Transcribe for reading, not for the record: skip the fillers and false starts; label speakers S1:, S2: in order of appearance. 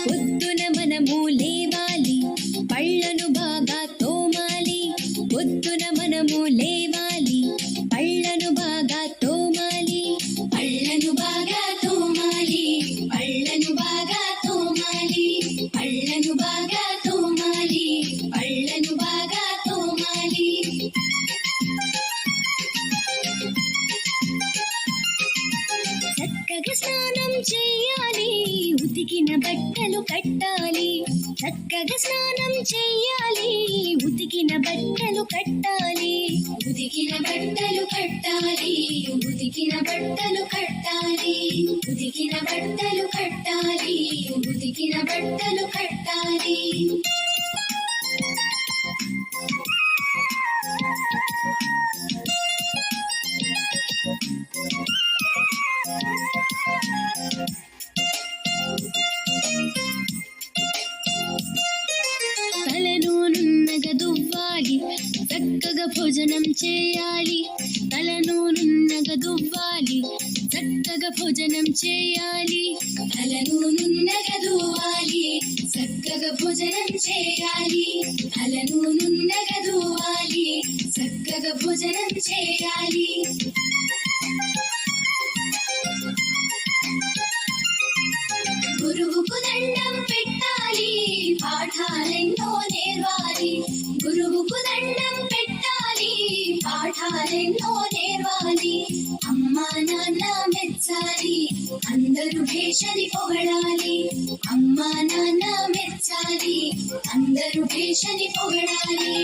S1: పొద్దున మనము లేవాలి, పళ్ళను బాగా తోమాలి. పొద్దున మనము లేవాలి, పళ్ళను బాగా తోమాలి. పళ్ళను బాగా తోమాలి, పళ్ళను బాగా తోమాలి, పళ్ళను బాగా తోమాలి, పళ్ళను బాగా తోమాలి. చక్కగా స్నానం చేయాలి, ఉతికిన బట్టలు కట్టాలి. చక్కగా స్నానం చేయాలి, ఉతికిన బట్టలు కట్టాలి. ఉతికిన బట్టలు కట్టాలి, ఉతికిన బట్టలు కట్టాలి, ఉతికిన బట్టలు కట్టాలి, ఉతికిన బట్టలు కట్టాలి. తలను నున్నగా దువ్వాలి, చక్కగా భోజనం చేయాలి. తలను నున్నగా దువ్వాలి, చక్కగా భోజనం చేయాలి. తలను నున్నగా దువ్వాలి, చక్కగా భోజనం చేయాలి. తలను నున్నగా దువ్వాలి, చక్కగా భోజనం చేయాలి. గురువుకు దండం పెట్టాలి, పాఠాలెన్నో నేర్వాలి. గురువుకు దండం పెట్టాలి, పాఠాలెన్నో నేర్వాలి. అమ్మా నాన్న మెచ్చాలి, అందరూ భేషని పొగడాలి. అమ్మా నాన్న మెచ్చాలి, అందరూ భేషని పొగడాలి.